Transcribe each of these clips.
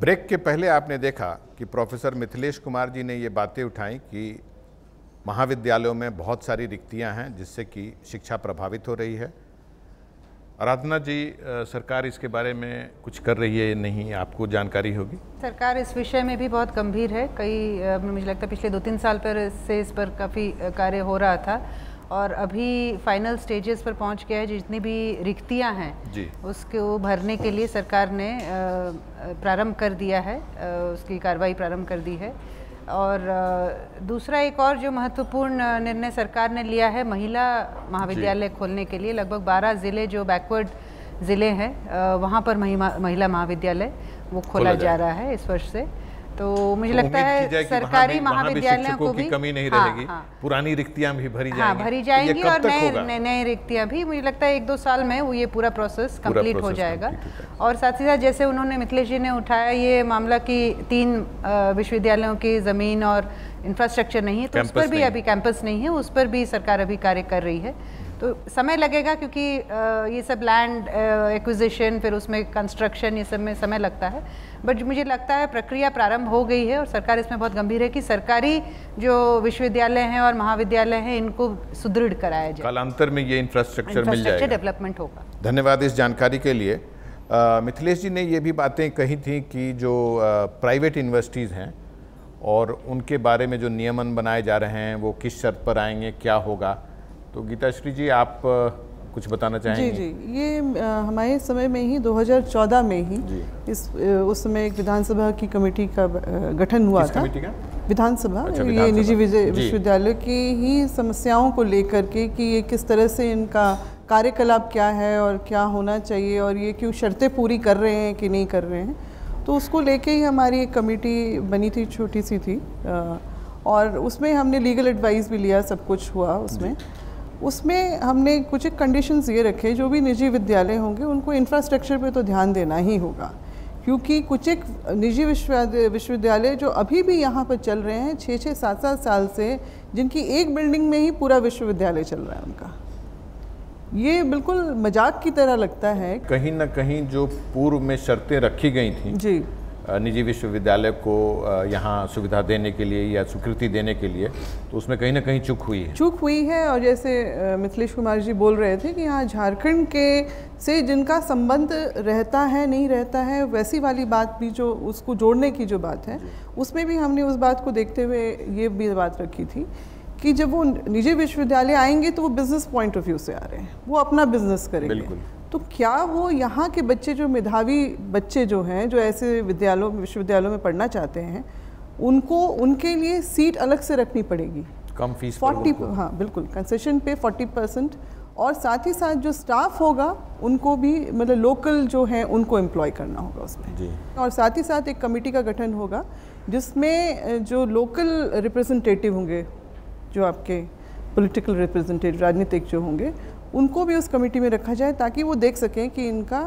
Break के पहले आपने देखा कि प्रोफेसर मिथिलेश कुमार जी ने ये बातें उठाई कि महाविद्यालयों में बहुत सारी रिक्तियां हैं जिससे कि शिक्षा प्रभावित हो रही है। आराधना जी, सरकार इसके बारे में कुछ कर रही है नहीं, आपको जानकारी होगी? सरकार इस विषय में भी बहुत गंभीर है। मुझे लगता है पिछले 2-3 साल से इस पर काफ़ी कार्य हो रहा था और अभी फाइनल स्टेजेस पर पहुंच गया है। जितनी भी रिक्तियां हैं उसको भरने के लिए सरकार ने प्रारंभ कर दिया है, उसकी कार्रवाई प्रारंभ कर दी है। और दूसरा एक और जो महत्वपूर्ण निर्णय सरकार ने लिया है, महिला महाविद्यालय खोलने के लिए। लगभग 12 ज़िले जो बैकवर्ड ज़िले हैं वहाँ पर महिला महाविद्यालय वो खोला जा रहा है इस वर्ष से। तो मुझे लगता है सरकारी महाविद्यालयों को भी कमी नहीं रहेगी। पुरानी रिक्तियां भी भरी जाएंगी। भरी जाएंगी और नए रिक्तियां भी। मुझे लगता है 1-2 साल में वो ये पूरा प्रोसेस कंप्लीट हो जाएगा। और साथ ही साथ जैसे उन्होंने मिथिलेश जी ने उठाया ये मामला कि 3 विश्वविद्यालयों की ज़मीन और इंफ्रास्ट्रक्चर नहीं है, तो उस पर भी अभी कैंपस नहीं है, उस पर भी सरकार अभी कार्य कर रही है। तो समय लगेगा क्योंकि ये सब लैंड एक्विजिशन, फिर उसमें कंस्ट्रक्शन, ये सब में समय लगता है। बट मुझे लगता है प्रक्रिया प्रारंभ हो गई है और सरकार इसमें बहुत गंभीर है कि सरकारी जो विश्वविद्यालय हैं और महाविद्यालय हैं इनको सुदृढ़ कराया जाए। कालांतर में ये इंफ्रास्ट्रक्चर मिल जाएगा, डेवलपमेंट होगा। धन्यवाद इस जानकारी के लिए। मिथिलेश जी ने ये भी बातें कही थी कि जो प्राइवेट यूनिवर्सिटीज़ हैं और उनके बारे में जो नियमन बनाए जा रहे हैं वो किस शर्त पर आएंगे, क्या होगा। तो गीताश्री जी, आप कुछ बताना चाहेंगे? जी, ये हमारे समय में ही 2014 में ही उस समय एक विधानसभा की कमेटी का गठन हुआ था। कमेटी का? विधानसभा। ये निजी विश्वविद्यालय की ही समस्याओं को लेकर के कि ये किस तरह से इनका कार्यकलाप क्या है और क्या होना चाहिए और ये क्यों शर्तें पूरी कर रहे हैं कि नहीं कर रहे हैं, तो उसको लेके ही हमारी एक कमेटी बनी थी, छोटी सी थी, और उसमें हमने लीगल एडवाइस भी लिया, सब कुछ हुआ उसमें हमने कुछ एक कंडीशंस ये रखे, जो भी निजी विद्यालय होंगे उनको इंफ्रास्ट्रक्चर पे तो ध्यान देना ही होगा, क्योंकि कुछ एक निजी विश्वविद्यालय जो अभी भी यहाँ पर चल रहे हैं 6-6, 7-7 साल से, जिनकी एक बिल्डिंग में ही पूरा विश्वविद्यालय चल रहा है उनका, ये बिल्कुल मजाक की तरह लगता है। कहीं ना कहीं जो पूर्व में शर्तें रखी गई थी जी निजी विश्वविद्यालय को यहाँ सुविधा देने के लिए या स्वीकृति देने के लिए, तो उसमें कहीं ना कहीं चूक हुई है। और जैसे मिथिलेश कुमार जी बोल रहे थे कि यहाँ झारखंड के से जिनका संबंध रहता है नहीं रहता है, वैसी वाली बात भी जो उसको जोड़ने की जो बात है, उसमें भी हमने उस बात को देखते हुए ये भी बात रखी थी कि जब वो निजी विश्वविद्यालय आएंगे तो वो बिजनेस पॉइंट ऑफ व्यू से आ रहे हैं, वो अपना बिजनेस करेंगे। तो क्या वो यहाँ के बच्चे, जो मेधावी बच्चे जो हैं, जो ऐसे विश्वविद्यालयों में पढ़ना चाहते हैं, उनको उनके लिए सीट अलग से रखनी पड़ेगी, कम फीस 40, हाँ बिल्कुल, कंसेशन पे 40%, और साथ ही साथ जो स्टाफ होगा उनको भी मतलब लोकल जो है उनको एम्प्लॉय करना होगा उसमें जी। और साथ ही साथ एक कमेटी का गठन होगा जिसमें जो लोकल रिप्रेजेंटेटिव होंगे, जो आपके पॉलिटिकल रिप्रेजेंटेटिव, राजनीतिक जो होंगे, उनको भी उस कमेटी में रखा जाए ताकि वो देख सकें कि इनका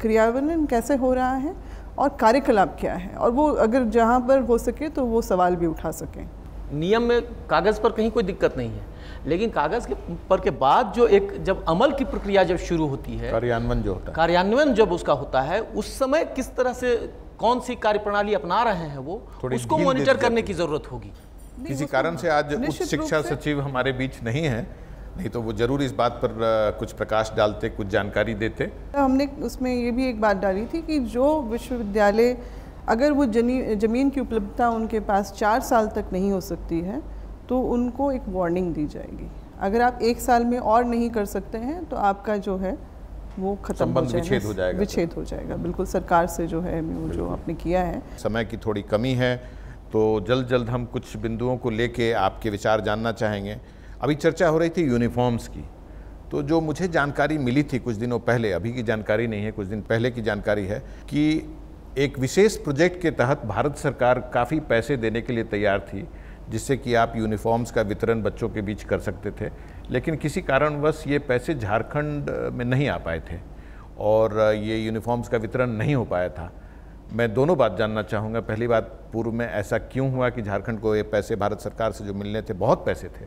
क्रियान्वयन कैसे हो रहा है और कार्यकलाप क्या है, और वो अगर जहाँ पर हो सके तो वो सवाल भी उठा सकें। नियम में कागज़ पर कहीं कोई दिक्कत नहीं है, लेकिन कागज़ के बाद जो एक जब अमल की प्रक्रिया जब शुरू होती है, कार्यान्वयन जब उसका होता है, उस समय किस तरह से कौन सी कार्यप्रणाली अपना रहे हैं वो उसको मॉनिटर करने की ज़रूरत होगी। किसी कारण से आज उच्च शिक्षा सचिव हमारे बीच नहीं है, नहीं तो वो जरूर इस बात पर कुछ प्रकाश डालते, कुछ जानकारी देते। हमने उसमें ये भी एक बात डाली थी कि जो विश्वविद्यालय अगर वो ज़मीन की उपलब्धता उनके पास 4 साल तक नहीं हो सकती है तो उनको एक वार्निंग दी जाएगी। अगर आप 1 साल में और नहीं कर सकते हैं तो आपका जो है वो खत्म हो जाएगा, विच्छेद हो जाएगा। बिल्कुल, सरकार से जो है वो जो आपने किया है। समय की थोड़ी कमी है तो जल्द हम कुछ बिंदुओं को लेके आपके विचार जानना चाहेंगे। अभी चर्चा हो रही थी यूनिफॉर्म्स की, तो जो मुझे जानकारी मिली थी कुछ दिनों पहले, अभी की जानकारी नहीं है, कुछ दिन पहले की जानकारी है कि एक विशेष प्रोजेक्ट के तहत भारत सरकार काफ़ी पैसे देने के लिए तैयार थी, जिससे कि आप यूनिफॉर्म्स का वितरण बच्चों के बीच कर सकते थे, लेकिन किसी कारणवश ये पैसे झारखंड में नहीं आ पाए थे और ये यूनिफॉर्म्स का वितरण नहीं हो पाया था। मैं दोनों बात जानना चाहूँगा। पहली बात, पूर्व में ऐसा क्यों हुआ कि झारखंड को ये पैसे भारत सरकार से जो मिलने थे, बहुत पैसे थे,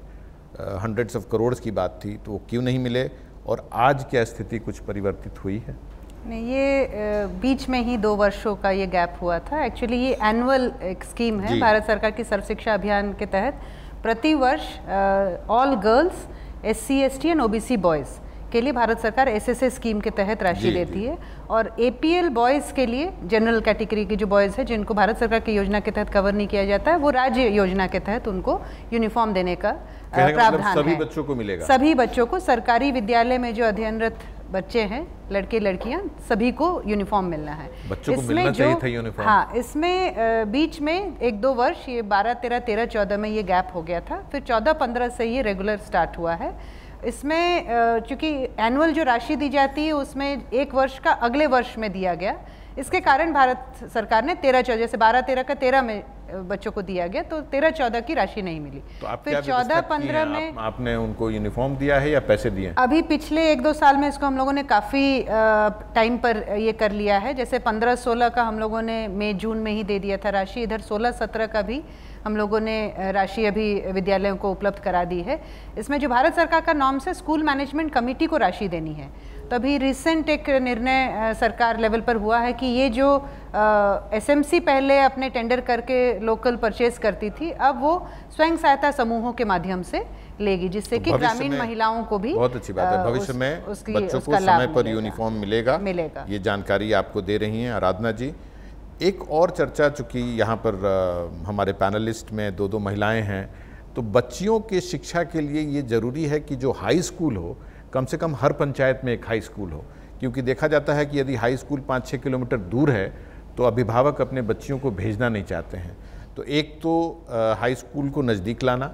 हंड्रेड्स ऑफ करोड़ की बात थी, तो वो क्यों नहीं मिले, और आज क्या स्थिति कुछ परिवर्तित हुई है? नहीं, ये बीच में ही 2 वर्षों का ये गैप हुआ था। एक्चुअली ये एनुअल एक स्कीम है भारत सरकार की सर्व शिक्षा अभियान के तहत। प्रति वर्ष all girls, SC, ST and OBC boys के लिए भारत सरकार SSA स्कीम के तहत राशि देती है, और APL बॉयज़ के लिए, जनरल कैटेगरी के जो बॉयज़ हैं जिनको भारत सरकार की योजना के तहत कवर नहीं किया जाता है, वो राज्य योजना के तहत उनको यूनिफॉर्म देने का प्रावधान सभी है। बच्चों को मिलेगा, सभी बच्चों को, सरकारी विद्यालय में जो अध्ययनरत बच्चे हैं, लड़के लड़कियां, सभी को यूनिफॉर्म मिलना है। बच्चों को मिलना चाहिए था यूनिफॉर्म। हाँ, इसमें बीच में 1-2 वर्ष, ये 12-13, 13-14 में ये गैप हो गया था, फिर 14-15 से ये रेगुलर स्टार्ट हुआ है। इसमें चूंकि एनुअल जो राशि दी जाती है उसमें 1 वर्ष का अगले वर्ष में दिया गया, इसके कारण भारत सरकार ने 13-14, जैसे 12-13 का 13 में बच्चों को दिया गया, तो 13-14 की राशि नहीं मिली। तो आप फिर 14-15 में आपने उनको यूनिफॉर्म दिया है या पैसे दिए? अभी पिछले 1-2 साल में इसको हम लोगों ने काफ़ी टाइम पर ये कर लिया है। जैसे 15-16 का हम लोगों ने मई-जून में ही दे दिया था राशि, इधर 16-17 का भी हम लोगों ने राशि अभी विद्यालयों को उपलब्ध करा दी है। इसमें जो भारत सरकार का नॉर्म्स है, स्कूल मैनेजमेंट कमेटी को राशि देनी है। तो अभी रिसेंट एक निर्णय सरकार लेवल पर हुआ है कि ये जो SMC पहले अपने टेंडर करके लोकल परचेज करती थी, अब वो स्वयं सहायता समूहों के माध्यम से लेगी, जिससे कि ग्रामीण महिलाओं को भी बहुत अच्छी बात है, भविष्य में बच्चों को समय पर यूनिफॉर्म मिलेगा। ये जानकारी आपको दे रही हैं आराधना जी। एक और चर्चा, चूँकि यहाँ पर हमारे पैनलिस्ट में 2 महिलाएं हैं, तो बच्चियों के शिक्षा के लिए ये ज़रूरी है कि जो हाई स्कूल हो, कम से कम हर पंचायत में एक हाई स्कूल हो, क्योंकि देखा जाता है कि यदि हाई स्कूल 5-6 किलोमीटर दूर है तो अभिभावक अपने बच्चियों को भेजना नहीं चाहते हैं। तो एक तो हाई स्कूल को नज़दीक लाना,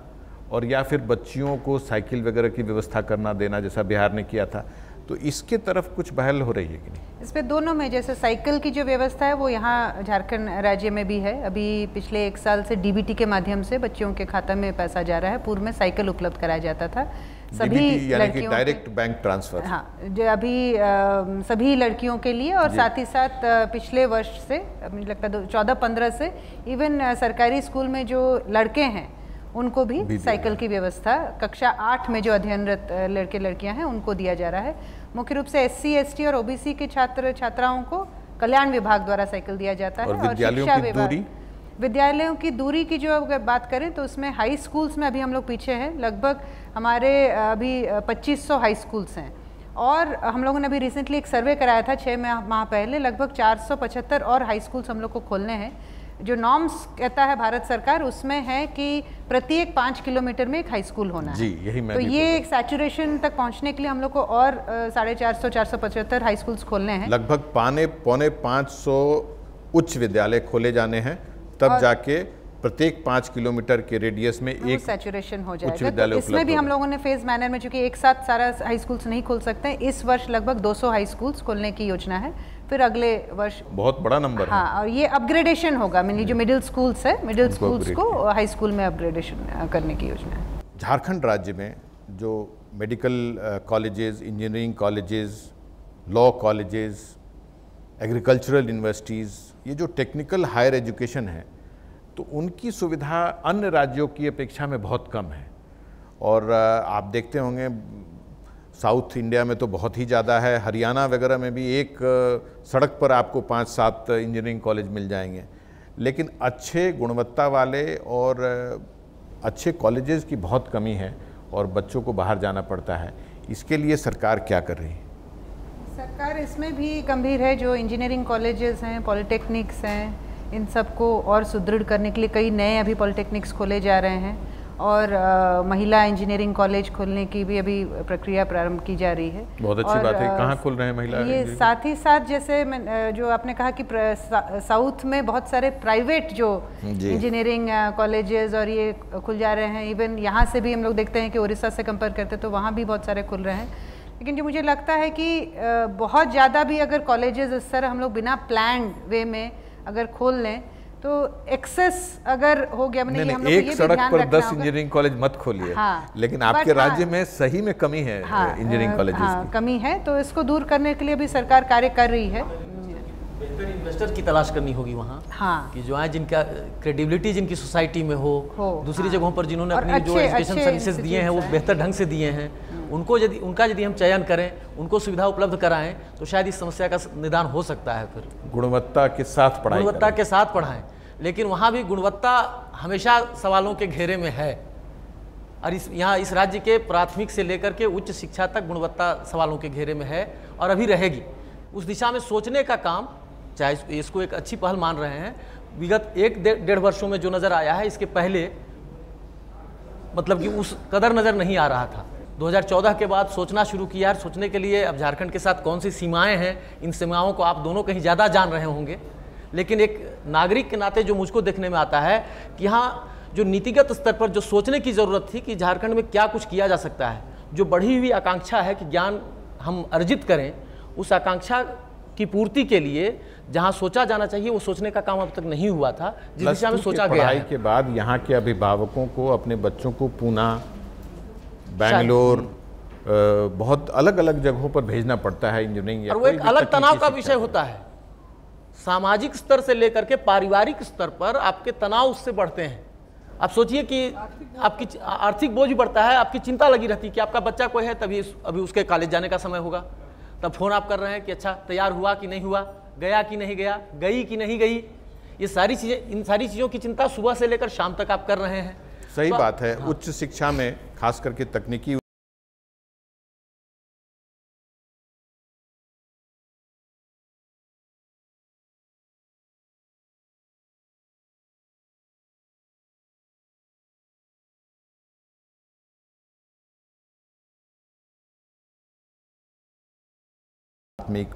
और या फिर बच्चियों को साइकिल वगैरह की व्यवस्था करना देना, जैसा बिहार ने किया था। तो इसके तरफ कुछ पहल हो रही है कि नहीं? इस पे दोनों में, जैसे साइकिल की जो व्यवस्था है वो यहाँ झारखंड राज्य में भी है। अभी पिछले 1 साल से DBT के माध्यम से बच्चियों के खाता में पैसा जा रहा है। पूर्व में साइकिल उपलब्ध कराया जाता था सभी लड़कियों, डायरेक्ट बैंक ट्रांसफर। हाँ, जो अभी सभी लड़कियों के लिए, और साथ ही साथ पिछले वर्ष से, मुझे लगता है 14-15 से इवन सरकारी स्कूल में जो लड़के हैं उनको भी साइकिल की व्यवस्था कक्षा 8 में जो अध्ययनरत लड़के लड़कियां हैं उनको दिया जा रहा है। मुख्य रूप से SC, ST और OBC के छात्र छात्राओं को कल्याण विभाग द्वारा साइकिल दिया जाता है। और शिक्षा विभाग, विद्यालयों की दूरी की जो अगर बात करें तो उसमें हाई स्कूल्स में अभी हम लोग पीछे हैं। लगभग हमारे अभी 2500 हाई स्कूल्स हैं, और हम लोगों ने अभी रिसेंटली एक सर्वे कराया था 6 माह पहले, लगभग 475 और हाई स्कूल्स हम लोग को खोलने हैं। जो नॉर्म्स कहता है भारत सरकार, उसमें है कि प्रत्येक 5 किलोमीटर में एक हाई स्कूल होना है। जी, यही मैं तो ये एक सैचुरेशन तक पहुंचने के लिए हम लोग को और 450-475 हाई स्कूल्स खोलने हैं। लगभग 450-500 उच्च विद्यालय खोले जाने हैं, तब जाके प्रत्येक 5 किलोमीटर के रेडियस में एक सैचुरेशन हो जाएगा। तो इसमें भी हम लोगों ने फेज मैनर में, चूंकि एक साथ सारा हाई स्कूल्स नहीं खोल सकते हैं, इस वर्ष लगभग 200 हाई स्कूल्स खोलने की योजना है। फिर अगले वर्ष बहुत बड़ा नंबर है। और ये अपग्रेडेशन होगा, जो मिडिल स्कूल्स है, मिडिल स्कूल्स को हाई स्कूल में अपग्रेडेशन करने की योजना है। झारखंड राज्य में जो medical colleges, engineering colleges, law colleges, agricultural universities, ये जो टेक्निकल हायर एजुकेशन है, तो उनकी सुविधा अन्य राज्यों की अपेक्षा में बहुत कम है। और आप देखते होंगे साउथ इंडिया में तो बहुत ही ज़्यादा है। हरियाणा वगैरह में भी एक सड़क पर आपको 5-7 इंजीनियरिंग कॉलेज मिल जाएंगे, लेकिन अच्छे गुणवत्ता वाले और अच्छे कॉलेजेस की बहुत कमी है और बच्चों को बाहर जाना पड़ता है। इसके लिए सरकार क्या कर रही है? सरकार इसमें भी गंभीर है। जो इंजीनियरिंग कॉलेजेस हैं, पॉलिटेक्निक्स हैं, इन सबको और सुदृढ़ करने के लिए कई नए अभी पॉलिटेक्निक्स खोले जा रहे हैं, और महिला इंजीनियरिंग कॉलेज खोलने की भी अभी प्रक्रिया प्रारंभ की जा रही है। बहुत अच्छी बात है। कहाँ खुल रहे हैं महिला? ये साथ ही साथ, जैसे जो आपने कहा कि साउथ में बहुत सारे प्राइवेट जो इंजीनियरिंग कॉलेजेस और ये खुल जा रहे हैं। इवन यहाँ से भी हम लोग देखते हैं कि उड़ीसा से कंपेयर करते तो वहाँ भी बहुत सारे खुल रहे हैं। लेकिन जो मुझे लगता है कि बहुत ज़्यादा भी अगर कॉलेजेस इस तरह हम लोग बिना प्लान्ड वे में अगर खोल लें तो एक्सेस अगर हो गया, नहीं, हम लोग एक सड़क पर 10 इंजीनियरिंग कॉलेज मत खोलिए। हाँ, लेकिन आपके राज्य में सही में कमी है इंजीनियरिंग कॉलेजेस की। कमी है, तो इसको दूर करने के लिए भी सरकार कार्य कर रही है। बेहतर इन्वेस्टर की तलाश करनी होगी वहाँ। हाँ, कि जो है जिनका क्रेडिबिलिटी जिनकी सोसाइटी में हो दूसरी जगहों पर जिन्होंने अपनी जो एजुकेशन सर्विसेज दिए हैं वो बेहतर ढंग से दिए हैं, उनका यदि हम चयन करें, उनको सुविधा उपलब्ध कराएं तो शायद इस समस्या का निदान हो सकता है। फिर गुणवत्ता के साथ पढ़ाएं, लेकिन वहाँ भी गुणवत्ता हमेशा सवालों के घेरे में है। और यहाँ इस राज्य के प्राथमिक से लेकर के उच्च शिक्षा तक गुणवत्ता सवालों के घेरे में है और अभी रहेगी। उस दिशा में सोचने का काम, चाहे इसको एक अच्छी पहल मान रहे हैं, विगत 1-1.5 वर्षों में जो नज़र आया है, इसके पहले मतलब कि उस कदर नज़र नहीं आ रहा था। 2014 के बाद सोचना शुरू किया। सोचने के लिए अब झारखंड के साथ कौन सी सीमाएं हैं, इन सीमाओं को आप दोनों कहीं ज़्यादा जान रहे होंगे, लेकिन एक नागरिक के नाते जो मुझको देखने में आता है कि यहाँ जो नीतिगत स्तर पर जो सोचने की ज़रूरत थी कि झारखंड में क्या कुछ किया जा सकता है, जो बढ़ी हुई आकांक्षा है कि ज्ञान हम अर्जित करें, उस आकांक्षा की पूर्ति के लिए जहां सोचा जाना चाहिए वो सोचने का काम अब तक नहीं हुआ था, जिस दिशा में सोचा गया है। पढ़ाई के बाद यहाँ के अभिभावकों को अपने बच्चों को पूना, बैंगलोर, बहुत अलग अलग जगहों पर भेजना पड़ता है इंजीनियरिंग, और वो एक अलग तनाव का विषय होता है। सामाजिक स्तर से लेकर के पारिवारिक स्तर पर आपके तनाव उससे बढ़ते हैं। आप सोचिए कि आपकी आर्थिक बोझ बढ़ता है, आपकी चिंता लगी रहती है कि आपका बच्चा कोई है, तभी अभी उसके कॉलेज जाने का समय होगा, तब फोन आप कर रहे हैं कि अच्छा तैयार हुआ कि नहीं हुआ, गया कि नहीं गया, गई कि नहीं गई। ये सारी चीज़ें, इन सारी चीज़ों की चिंता सुबह से लेकर शाम तक आप कर रहे हैं। सही बात है। हाँ। उच्च शिक्षा में खास करके तकनीकी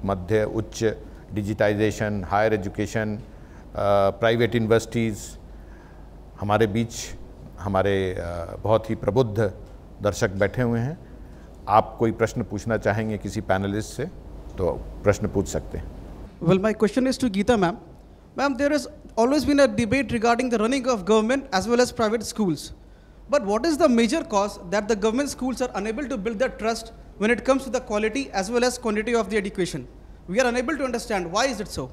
मध्य उच्च digitisation, higher education, private universities, हमारे बीच हमारे बहुत ही प्रबुद्ध दर्शक बैठे हुए हैं। आप कोई प्रश्न पूछना चाहेंगे किसी पैनलिस्ट से तो प्रश्न पूछ सकते हैं। Well, my question is to Geeta ma'am. Ma'am, there has always been a debate regarding the running of government as well as private schools. But what is the major cause that the government schools are unable to build that trust when it comes to the quality as well as quantity of the education? We are unable to understand. Why is it so?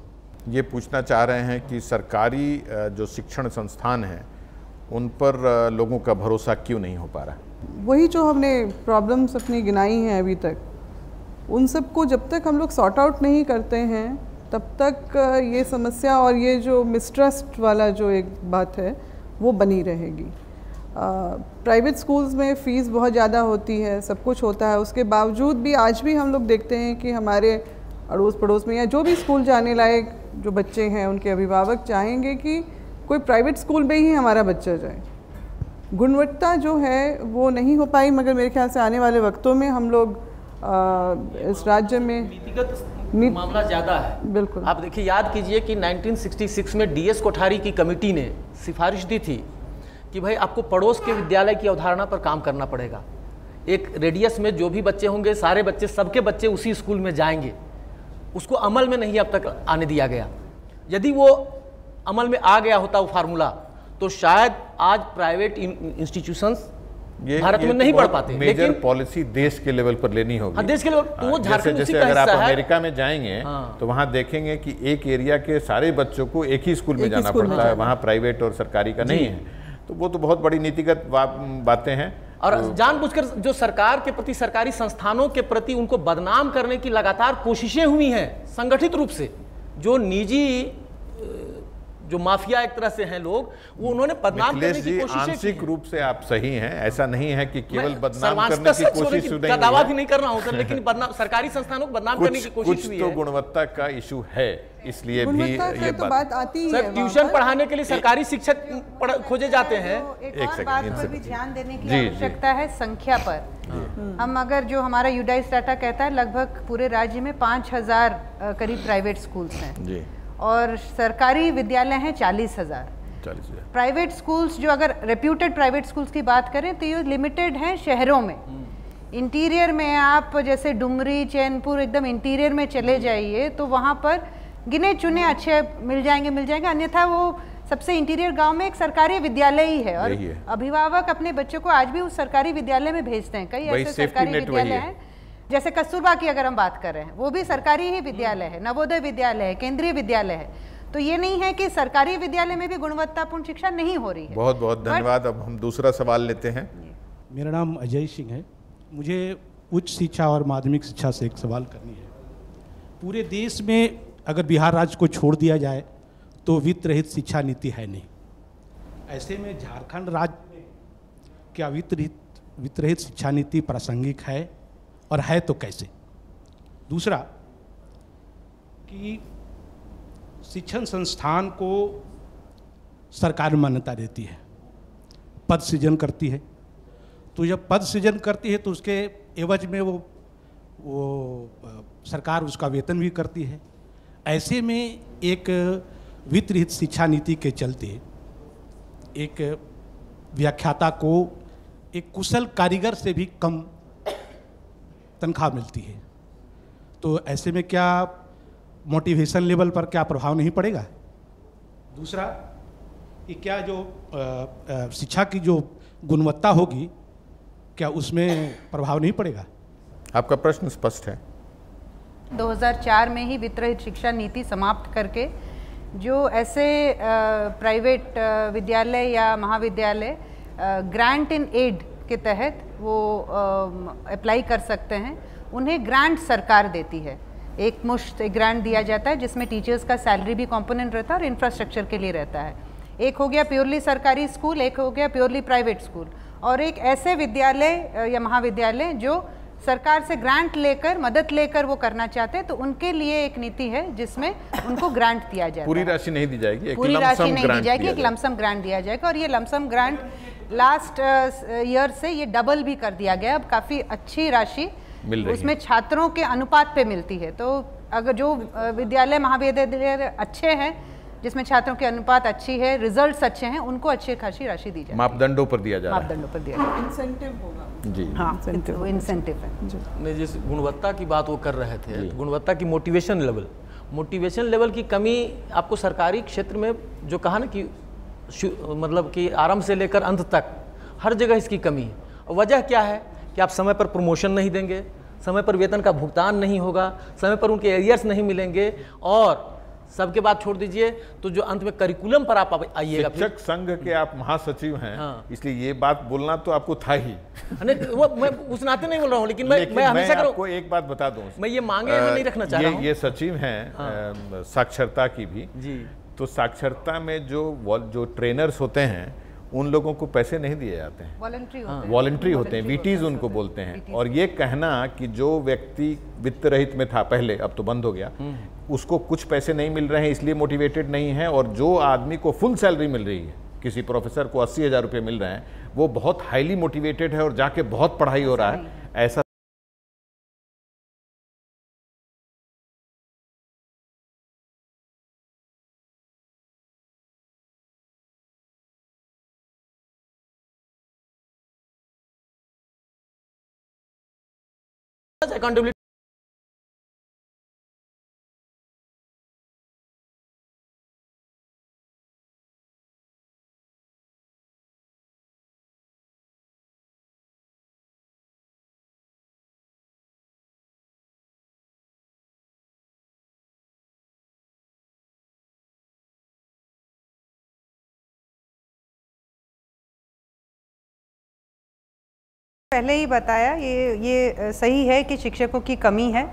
ये पूछना चाह रहे हैं कि सरकारी जो शिक्षण संस्थान हैं उन पर लोगों का भरोसा क्यों नहीं हो पा रहा है। वही जो हमने प्रॉब्लम्स अपनी गिनाई हैं अभी तक, उन सब को जब तक हम लोग सॉर्ट आउट नहीं करते हैं तब तक ये समस्या और ये जो मिसट्रस्ट वाला जो एक बात है वो बनी रहेगी। प्राइवेट स्कूल्स में फ़ीस बहुत ज़्यादा होती है, सब कुछ होता है, उसके बावजूद भी आज भी हम लोग देखते हैं कि हमारे अड़ोस पड़ोस में या जो भी स्कूल जाने लायक जो बच्चे हैं उनके अभिभावक चाहेंगे कि कोई प्राइवेट स्कूल में ही हमारा बच्चा जाए। गुणवत्ता जो है वो नहीं हो पाई, मगर मेरे ख्याल से आने वाले वक्तों में हम लोग इस राज्य में नीतिगत मामला ज़्यादा है। बिल्कुल। आप देखिए, याद कीजिए कि 1966 में DS कोठारी की कमेटी ने सिफारिश दी थी कि भाई आपको पड़ोस के विद्यालय की अवधारणा पर काम करना पड़ेगा। एक रेडियस में जो भी बच्चे होंगे, सारे बच्चे, सबके बच्चे उसी स्कूल में जाएंगे। उसको अमल में नहीं अब तक आने दिया गया। यदि वो अमल में आ गया होता वो फार्मूला, तो शायद आज प्राइवेट इंस्टीट्यूशंस भारत में नहीं पढ़ पाते। लेकिन पॉलिसी देश के लेवल पर लेनी होगी। हाँ, देश के लेवल। तो वो झारखंड जैसे अगर आप अमेरिका में जाएंगे तो वहाँ देखेंगे कि एक एरिया के सारे बच्चों को एक ही स्कूल में जाना पड़ता है, वहाँ प्राइवेट और सरकारी का नहीं है। तो वो तो बहुत बड़ी नीतिगत बातें हैं। और जानबूझकर जो सरकार के प्रति, सरकारी संस्थानों के प्रति उनको बदनाम करने की लगातार कोशिशें हुई हैं संगठित रूप से। जो निजी जो माफिया एक तरह से हैं लोग, वो उन्होंने बदनाम करने की कोशिश की। आंशिक रूप से आप सही हैं, ऐसा नहीं है कि केवल बदनाम करने की कोशिश का दावा भी नहीं कर रहा हूं सर, लेकिन सरकारी संस्थानों को बदनाम करने की कोशिश हुई है। कुछ तो गुणवत्ता का इशू है, इसलिए भी ये बात आती है। सर, ट्यूशन पढ़ाने के लिए सरकारी शिक्षक खोजे जाते हैं। एक और बात पर भी ध्यान देने की आवश्यकता है, संख्या पर। हम अगर जो हमारा यूडाइस डाटा कहता है, लगभग पूरे राज्य में 5000 करीब प्राइवेट स्कूल्स हैं और सरकारी विद्यालय हैं 40,000। प्राइवेट स्कूल्स जो, अगर रेप्यूटेड प्राइवेट स्कूल्स की बात करें तो ये लिमिटेड हैं शहरों में। इंटीरियर में आप जैसे डुमरी, चैनपुर, एकदम इंटीरियर में चले जाइए तो वहाँ पर गिने चुने अच्छे मिल जाएंगे, अन्यथा वो सबसे इंटीरियर गांव में एक सरकारी विद्यालय ही है और अभिभावक अपने बच्चों को आज भी उस सरकारी विद्यालय में भेजते हैं। कई ऐसे सरकारी विद्यालय हैं जैसे कस्तूरबा की अगर हम बात कर रहे हैं, वो भी सरकारी ही विद्यालय है, नवोदय विद्यालय है, केंद्रीय विद्यालय है। तो ये नहीं है कि सरकारी विद्यालय में भी गुणवत्तापूर्ण शिक्षा नहीं हो रही है। बहुत बहुत धन्यवाद। अब हम दूसरा सवाल लेते हैं। मेरा नाम अजय सिंह है। मुझे उच्च शिक्षा और माध्यमिक शिक्षा से एक सवाल करनी है। पूरे देश में अगर बिहार राज्य को छोड़ दिया जाए तो वित्त रहित शिक्षा नीति है नहीं। ऐसे में झारखंड राज्य में क्या वित्त रहित शिक्षा नीति प्रासंगिक है, और है तो कैसे? दूसरा कि शिक्षण संस्थान को सरकार मान्यता देती है, पद सृजन करती है, तो जब पद सृजन करती है तो उसके एवज में वो सरकार उसका वेतन भी करती है। ऐसे में एक वित्त रहित शिक्षा नीति के चलते एक व्याख्याता को एक कुशल कारीगर से भी कम तनख्वाह मिलती है। तो ऐसे में क्या मोटिवेशन लेवल पर क्या प्रभाव नहीं पड़ेगा? दूसरा कि क्या जो शिक्षा की जो गुणवत्ता होगी क्या उसमें प्रभाव नहीं पड़ेगा? आपका प्रश्न स्पष्ट है। 2004 में ही वित्त रहित शिक्षा नीति समाप्त करके जो ऐसे प्राइवेट विद्यालय या महाविद्यालय ग्रांट इन एड के तहत वो अप्लाई कर सकते हैं, उन्हें ग्रांट सरकार देती है। एक मुश्त ग्रांट दिया जाता है जिसमें टीचर्स का सैलरी भी कंपोनेंट रहता है और इंफ्रास्ट्रक्चर के लिए रहता है। एक हो गया प्योरली सरकारी स्कूल, एक हो गया प्योरली प्राइवेट स्कूल, और एक ऐसे विद्यालय या महाविद्यालय जो सरकार से ग्रांट लेकर, मदद लेकर वो करना चाहते हैं, तो उनके लिए एक नीति है जिसमें उनको ग्रांट दिया जाएगा। पूरी राशि नहीं दी जाएगी, पूरी राशि नहीं दी जाएगी, एक लमसम ग्रांट दिया जाएगा। और ये लमसम ग्रांट लास्ट ईयर से ये डबल भी कर दिया गया। अब काफ़ी अच्छी राशि उसमें छात्रों के अनुपात पे मिलती है। तो अगर जो विद्यालय महाविद्यालय अच्छे हैं, जिसमें छात्रों के अनुपात अच्छी है, रिजल्ट्स अच्छे हैं, उनको अच्छी खासी राशि दी जाए। मापदंडों पर दिया जा रहा है। मापदंडों पर दिया जाए, इंसेंटिव होगा जी। हाँ, वो इंसेंटिव है। नहीं, जिस गुणवत्ता की बात वो कर रहे थे, गुणवत्ता की मोटिवेशन लेवल की कमी आपको सरकारी क्षेत्र में जो कहा ना कि मतलब कि आरंभ से लेकर अंत तक हर जगह इसकी कमी है। वजह क्या है कि आप समय पर प्रमोशन नहीं देंगे, समय पर वेतन का भुगतान नहीं होगा, समय पर उनके एरियर्स नहीं मिलेंगे, और सबके बात छोड़ दीजिए तो जो अंत में करिकुलम पर आप आइएगा। शिक्षक संघ के आप महासचिव हैं, हाँ। इसलिए ये बात बोलना तो आपको था ही। नहीं, वो मैं उस नाते नहीं बोल रहा हूँ, लेकिन मैं हमेशा आपको एक बात बता दूं, मैं ये मांगे नहीं रखना चाह रहा हूँ। ये सचिव हैं साक्षरता की भी जी। तो साक्षरता में जो ट्रेनर्स होते हैं उन लोगों को पैसे नहीं दिए जाते हैं, वॉलंटरी होते हैं, वीटीज उनको बोलते हैं। और ये कहना कि जो व्यक्ति वित्त रहित में था पहले, अब तो बंद हो गया, उसको कुछ पैसे नहीं मिल रहे हैं इसलिए मोटिवेटेड नहीं है, और जो आदमी को फुल सैलरी मिल रही है, किसी प्रोफेसर को 80,000 रुपये मिल रहे हैं, वो बहुत हाईली मोटिवेटेड है और जाके बहुत पढ़ाई हो रहा है, ऐसा अकाउंटेबिलिटी। पहले ही बताया, ये सही है कि शिक्षकों की कमी है।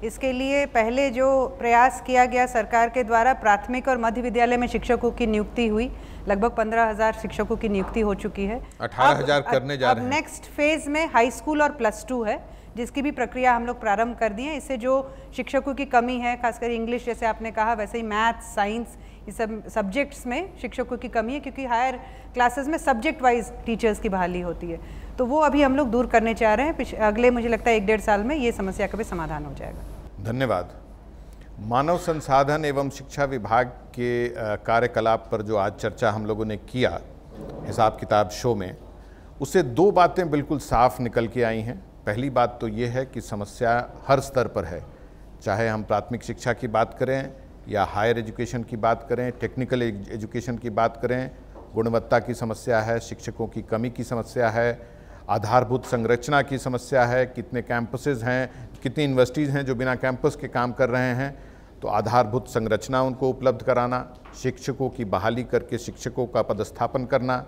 इसके लिए पहले जो प्रयास किया गया सरकार के द्वारा, प्राथमिक और मध्य विद्यालय में शिक्षकों की नियुक्ति हुई, लगभग 15,000 शिक्षकों की नियुक्ति हो चुकी है। 18,000 करने जा रहे हैं। अब नेक्स्ट फेज में हाई स्कूल और +2 है, जिसकी भी प्रक्रिया हम लोग प्रारंभ कर दिए हैं। इससे जो शिक्षकों की कमी है, खासकर इंग्लिश जैसे आपने कहा, वैसे ही मैथ्स, साइंस, ये सब सब्जेक्ट्स में शिक्षकों की कमी है, क्योंकि हायर क्लासेस में सब्जेक्ट वाइज टीचर्स की बहाली होती है। तो वो अभी हम लोग दूर करने चाह रहे हैं। अगले मुझे लगता है 1-1.5 साल में ये समस्या का भी समाधान हो जाएगा। धन्यवाद। मानव संसाधन एवं शिक्षा विभाग के कार्यकलाप पर जो आज चर्चा हम लोगों ने किया हिसाब किताब शो में, उससे 2 बातें बिल्कुल साफ निकल के आई हैं। पहली बात तो ये है कि समस्या हर स्तर पर है, चाहे हम प्राथमिक शिक्षा की बात करें या हायर एजुकेशन की बात करें, टेक्निकल एजुकेशन की बात करें, गुणवत्ता की समस्या है, शिक्षकों की कमी की समस्या है, आधारभूत संरचना की समस्या है, कितने कैंपसेस हैं, कितनी यूनिवर्सिटीज़ हैं जो बिना कैंपस के काम कर रहे हैं, तो आधारभूत संरचना उनको उपलब्ध कराना, शिक्षकों की बहाली करके शिक्षकों का पदस्थापन करना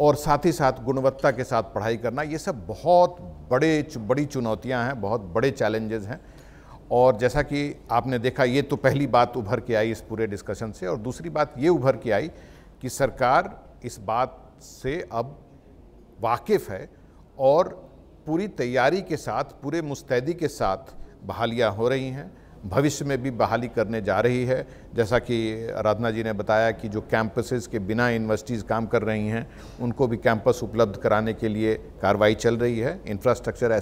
और साथ ही साथ गुणवत्ता के साथ पढ़ाई करना, ये सब बहुत बड़ी चुनौतियां हैं, बहुत बड़े चैलेंजेस हैं। और जैसा कि आपने देखा, ये तो पहली बात उभर के आई इस पूरे डिस्कशन से, और दूसरी बात ये उभर के आई कि सरकार इस बात से अब वाकिफ़ है और पूरी तैयारी के साथ, पूरे मुस्तैदी के साथ बहालियाँ हो रही हैं, भविष्य में भी बहाली करने जा रही है। जैसा कि आराधना जी ने बताया कि जो कैंपसेस के बिना यूनिवर्सिटीज़ काम कर रही हैं, उनको भी कैंपस उपलब्ध कराने के लिए कार्रवाई चल रही है। इंफ्रास्ट्रक्चर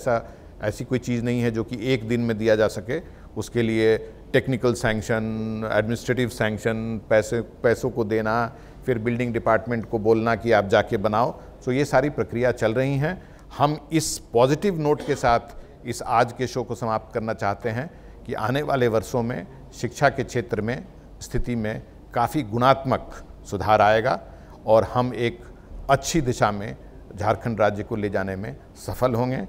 ऐसी कोई चीज़ नहीं है जो कि एक दिन में दिया जा सके, उसके लिए टेक्निकल सैंक्शन, एडमिनिस्ट्रेटिव सैंक्शन, पैसों को देना, फिर बिल्डिंग डिपार्टमेंट को बोलना कि आप जाके बनाओ, तो ये सारी प्रक्रिया चल रही हैं। हम इस पॉजिटिव नोट के साथ इस आज के शो को समाप्त करना चाहते हैं कि आने वाले वर्षों में शिक्षा के क्षेत्र में स्थिति में काफ़ी गुणात्मक सुधार आएगा और हम एक अच्छी दिशा में झारखंड राज्य को ले जाने में सफल होंगे।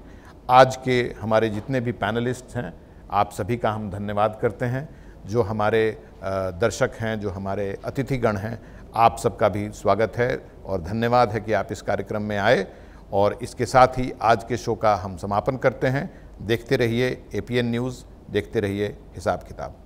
आज के हमारे जितने भी पैनलिस्ट हैं, आप सभी का हम धन्यवाद करते हैं। जो हमारे दर्शक हैं, जो हमारे अतिथिगण हैं, आप सबका भी स्वागत है और धन्यवाद है कि आप इस कार्यक्रम में आए। और इसके साथ ही आज के शो का हम समापन करते हैं। देखते रहिए APN न्यूज़, देखते रहिए हिसाब किताब।